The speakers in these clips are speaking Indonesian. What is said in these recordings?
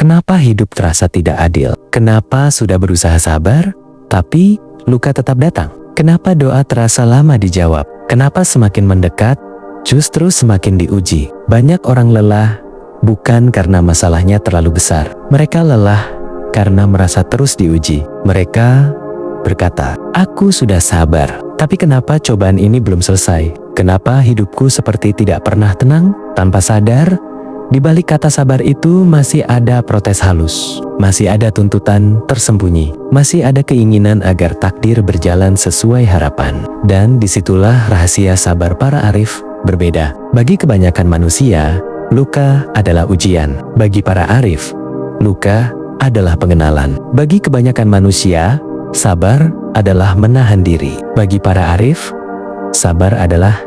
Kenapa hidup terasa tidak adil? Kenapa sudah berusaha sabar, tapi luka tetap datang? Kenapa doa terasa lama dijawab? Kenapa semakin mendekat, justru semakin diuji? Banyak orang lelah, bukan karena masalahnya terlalu besar. Mereka lelah karena merasa terus diuji. Mereka berkata, "Aku sudah sabar, tapi kenapa cobaan ini belum selesai? Kenapa hidupku seperti tidak pernah tenang?" Tanpa sadar, di balik kata sabar itu masih ada protes halus, masih ada tuntutan tersembunyi, masih ada keinginan agar takdir berjalan sesuai harapan. Dan disitulah rahasia sabar para arif berbeda. Bagi kebanyakan manusia, luka adalah ujian. Bagi para arif, luka adalah pengenalan. Bagi kebanyakan manusia, sabar adalah menahan diri. Bagi para arif, sabar adalah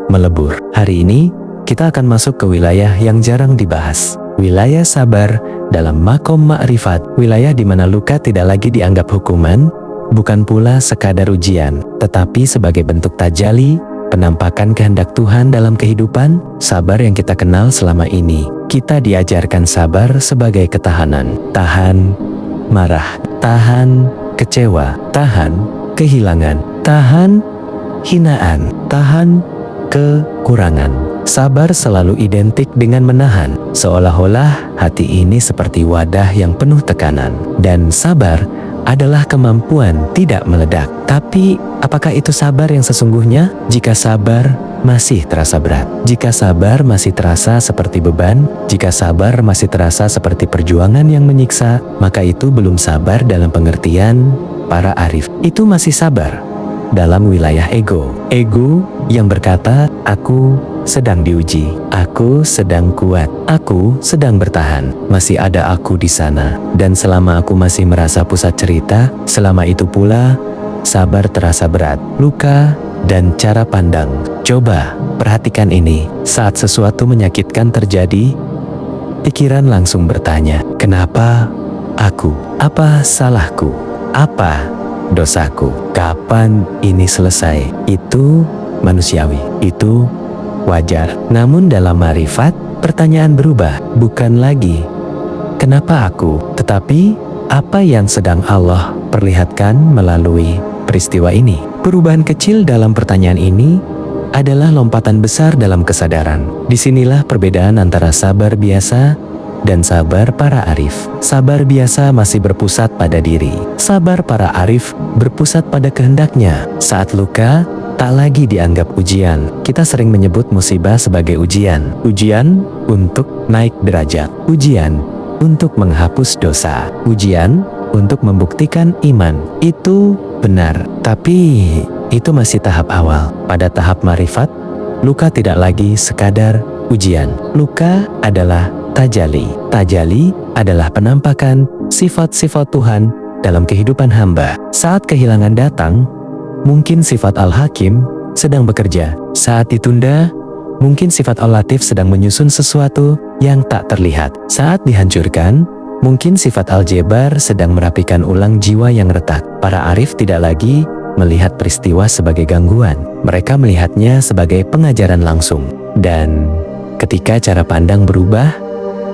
melebur. Hari ini, kita akan masuk ke wilayah yang jarang dibahas. Wilayah sabar dalam makom ma'rifat. Wilayah di mana luka tidak lagi dianggap hukuman, bukan pula sekadar ujian, tetapi sebagai bentuk tajali, penampakan kehendak Tuhan dalam kehidupan. Sabar yang kita kenal selama ini, kita diajarkan sabar sebagai ketahanan. Tahan marah, tahan kecewa, tahan kehilangan, tahan hinaan, tahan kekurangan. Sabar selalu identik dengan menahan, seolah-olah hati ini seperti wadah yang penuh tekanan. Dan sabar adalah kemampuan tidak meledak. Tapi, apakah itu sabar yang sesungguhnya? Jika sabar masih terasa berat, jika sabar masih terasa seperti beban, jika sabar masih terasa seperti perjuangan yang menyiksa, maka itu belum sabar dalam pengertian para arif. Itu masih sabar dalam wilayah ego. Ego yang berkata, "Aku sedang diuji, aku sedang kuat, aku sedang bertahan, masih ada aku di sana." Dan selama aku masih merasa pusat cerita, selama itu pula sabar terasa berat, luka, dan cara pandang. Coba perhatikan ini. Saat sesuatu menyakitkan terjadi, pikiran langsung bertanya, "Kenapa aku? Apa salahku? Apa dosaku? Kapan ini selesai?" Itu manusiawi, itu wajar. Namun dalam ma'rifat, pertanyaan berubah. Bukan lagi, "Kenapa aku?" tetapi, "Apa yang sedang Allah perlihatkan melalui peristiwa ini?" Perubahan kecil dalam pertanyaan ini adalah lompatan besar dalam kesadaran. Disinilah perbedaan antara sabar biasa dan sabar para arif. Sabar biasa masih berpusat pada diri. Sabar para arif berpusat pada kehendaknya. Saat luka, tak lagi dianggap ujian. Kita sering menyebut musibah sebagai ujian. Ujian untuk naik derajat. Ujian untuk menghapus dosa. Ujian untuk membuktikan iman. Itu benar. Tapi itu masih tahap awal. Pada tahap marifat, luka tidak lagi sekadar ujian. Luka adalah tajali. Tajali adalah penampakan sifat-sifat Tuhan dalam kehidupan hamba. Saat kehilangan datang, mungkin sifat Al-Hakim sedang bekerja. Saat ditunda, mungkin sifat Al-Latif sedang menyusun sesuatu yang tak terlihat. Saat dihancurkan, mungkin sifat Al-Jebar sedang merapikan ulang jiwa yang retak. Para arif tidak lagi melihat peristiwa sebagai gangguan. Mereka melihatnya sebagai pengajaran langsung. Dan ketika cara pandang berubah,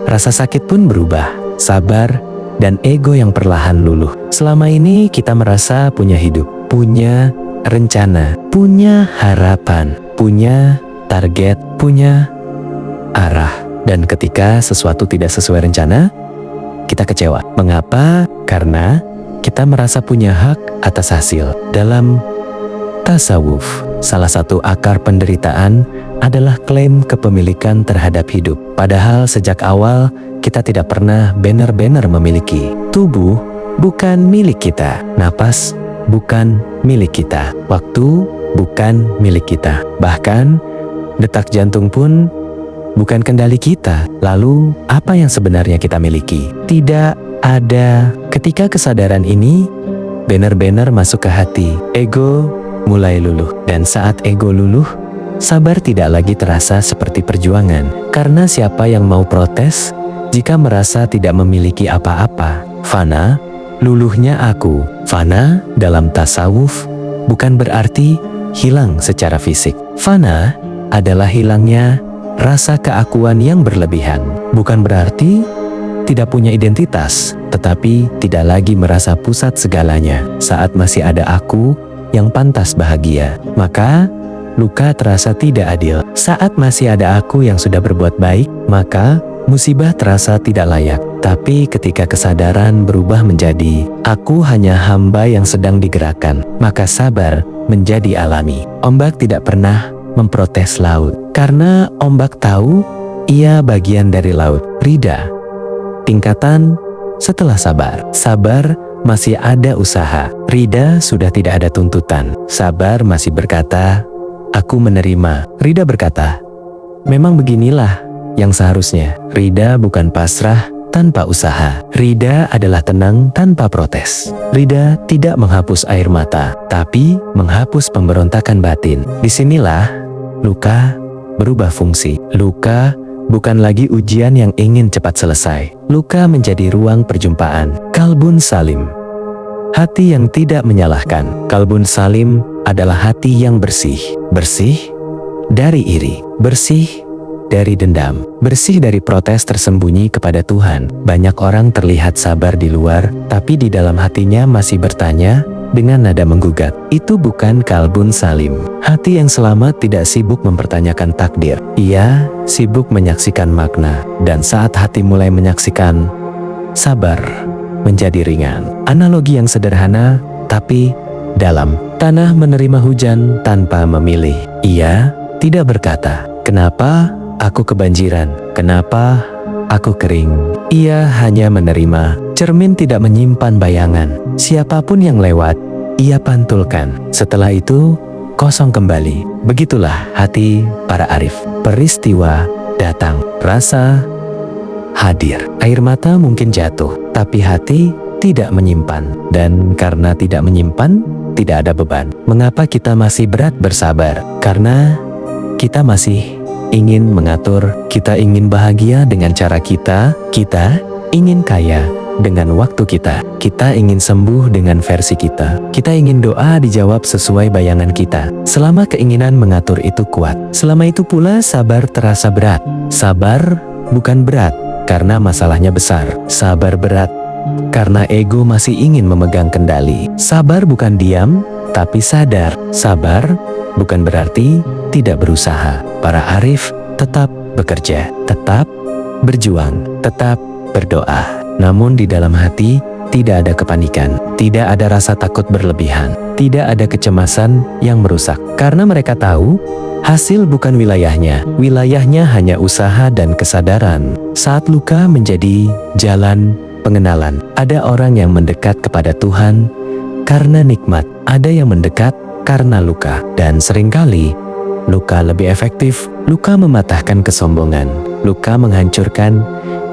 rasa sakit pun berubah. Sabar dan ego yang perlahan luluh. Selama ini kita merasa punya hidup, punya rencana, punya harapan, punya target, punya arah. Dan ketika sesuatu tidak sesuai rencana, kita kecewa. Mengapa? Karena kita merasa punya hak atas hasil. Dalam tasawuf, salah satu akar penderitaan adalah klaim kepemilikan terhadap hidup. Padahal sejak awal kita tidak pernah benar-benar memiliki. Tubuh bukan milik kita. Napas bukan milik kita. Waktu bukan milik kita. Bahkan detak jantung pun bukan kendali kita. Lalu apa yang sebenarnya kita miliki? Tidak ada. Ketika kesadaran ini benar-benar masuk ke hati, ego mulai luluh. Dan saat ego luluh, sabar tidak lagi terasa seperti perjuangan. Karena siapa yang mau protes jika merasa tidak memiliki apa-apa? Fana, luluhnya aku. Fana dalam tasawuf bukan berarti hilang secara fisik. Fana adalah hilangnya rasa keakuan yang berlebihan. Bukan berarti tidak punya identitas, tetapi tidak lagi merasa pusat segalanya. Saat masih ada aku yang pantas bahagia, maka luka terasa tidak adil. Saat masih ada aku yang sudah berbuat baik, maka musibah terasa tidak layak. Tapi ketika kesadaran berubah menjadi aku hanya hamba yang sedang digerakkan, maka sabar menjadi alami. Ombak tidak pernah memprotes laut, karena ombak tahu ia bagian dari laut. Rida, tingkatan setelah sabar. Sabar masih ada usaha. Rida sudah tidak ada tuntutan. Sabar masih berkata, aku menerima. Rida berkata, memang beginilah yang seharusnya. Rida bukan pasrah tanpa usaha. Rida adalah tenang tanpa protes. Rida tidak menghapus air mata, tapi menghapus pemberontakan batin. Disinilah luka berubah fungsi. Luka bukan lagi ujian yang ingin cepat selesai. Luka menjadi ruang perjumpaan. Kalbun salim, hati yang tidak menyalahkan. Kalbun salim adalah hati yang bersih. Bersih dari iri, bersih dari dendam, bersih dari protes tersembunyi kepada Tuhan. Banyak orang terlihat sabar di luar, tapi di dalam hatinya masih bertanya dengan nada menggugat. Itu bukan kalbun salim. Hati yang selamat tidak sibuk mempertanyakan takdir. Ia sibuk menyaksikan makna. Dan saat hati mulai menyaksikan, sabar menjadi ringan. Analogi yang sederhana, tapi dalam. Tanah menerima hujan tanpa memilih. Ia tidak berkata, kenapa aku kebanjiran? Kenapa aku kering? Ia hanya menerima. Cermin tidak menyimpan bayangan. Siapapun yang lewat, ia pantulkan. Setelah itu, kosong kembali. Begitulah hati para arif. Peristiwa datang, rasa hadir. Air mata mungkin jatuh, tapi hati tidak menyimpan. Dan karena tidak menyimpan, tidak ada beban. Mengapa kita masih berat bersabar? Karena kita masih ingin mengatur, kita ingin bahagia dengan cara kita ingin kaya dengan waktu kita ingin sembuh dengan versi kita ingin doa dijawab sesuai bayangan kita. Selama keinginan mengatur itu kuat, selama itu pula sabar terasa berat. Sabar bukan berat karena masalahnya besar. Sabar berat karena ego masih ingin memegang kendali. Sabar bukan diam, tapi sadar. Sabar bukan berarti tidak berusaha. Para arif tetap bekerja, tetap berjuang, tetap berdoa. Namun di dalam hati tidak ada kepanikan, tidak ada rasa takut berlebihan, tidak ada kecemasan yang merusak. Karena mereka tahu hasil bukan wilayahnya. Wilayahnya hanya usaha dan kesadaran. Saat luka menjadi jalan pengenalan. Ada orang yang mendekat kepada Tuhan karena nikmat, ada yang mendekat karena luka. Dan seringkali luka lebih efektif. Luka mematahkan kesombongan. Luka menghancurkan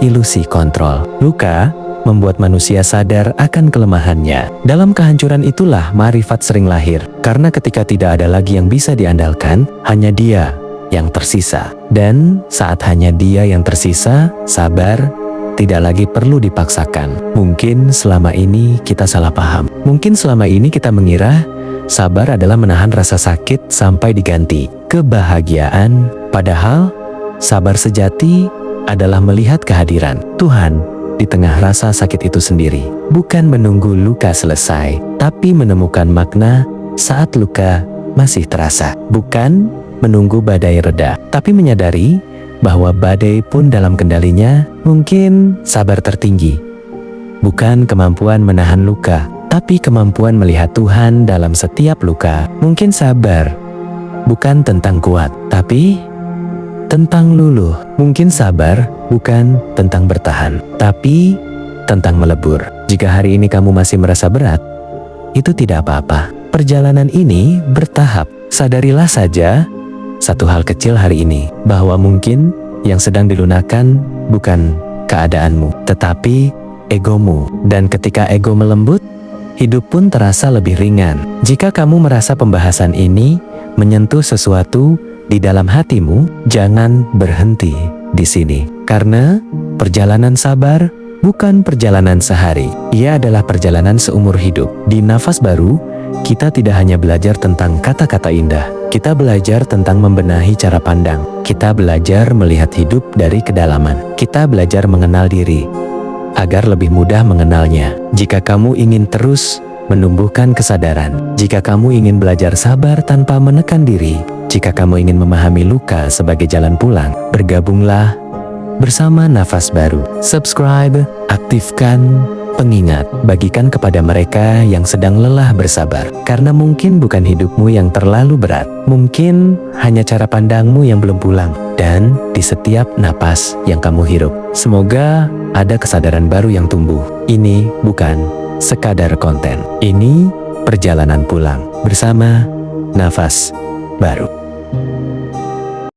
ilusi kontrol. Luka membuat manusia sadar akan kelemahannya. Dalam kehancuran itulah ma'rifat sering lahir. Karena ketika tidak ada lagi yang bisa diandalkan, hanya Dia yang tersisa. Dan saat hanya Dia yang tersisa, sabar tidak lagi perlu dipaksakan. Mungkin selama ini kita salah paham. Mungkin selama ini kita mengira sabar adalah menahan rasa sakit sampai diganti kebahagiaan. Padahal sabar sejati adalah melihat kehadiran Tuhan di tengah rasa sakit itu sendiri. Bukan menunggu luka selesai, tapi menemukan makna saat luka masih terasa. Bukan menunggu badai reda, tapi menyadari bahwa badai pun dalam kendalinya. Mungkin sabar tertinggi bukan kemampuan menahan luka, tapi kemampuan melihat Tuhan dalam setiap luka. Mungkin sabar bukan tentang kuat, tapi tentang luluh. Mungkin sabar bukan tentang bertahan, tapi tentang melebur. Jika hari ini kamu masih merasa berat, itu tidak apa-apa. Perjalanan ini bertahap. Sadarilah saja satu hal kecil hari ini, bahwa mungkin yang sedang dilunakkan bukan keadaanmu, tetapi egomu. Dan ketika ego melembut, hidup pun terasa lebih ringan. Jika kamu merasa pembahasan ini menyentuh sesuatu di dalam hatimu, jangan berhenti di sini. Karena perjalanan sabar bukan perjalanan sehari. Ia adalah perjalanan seumur hidup. Di nafas baru, kita tidak hanya belajar tentang kata-kata indah. Kita belajar tentang membenahi cara pandang. Kita belajar melihat hidup dari kedalaman. Kita belajar mengenal diri agar lebih mudah mengenalnya. Jika kamu ingin terus menumbuhkan kesadaran, jika kamu ingin belajar sabar tanpa menekan diri, jika kamu ingin memahami luka sebagai jalan pulang, bergabunglah bersama Nafas Baru. Subscribe, aktifkan pengingat, bagikan kepada mereka yang sedang lelah bersabar. Karena mungkin bukan hidupmu yang terlalu berat, mungkin hanya cara pandangmu yang belum pulang. Dan di setiap napas yang kamu hirup, semoga ada kesadaran baru yang tumbuh. Ini bukan sekadar konten, ini perjalanan pulang bersama Nafas Baru.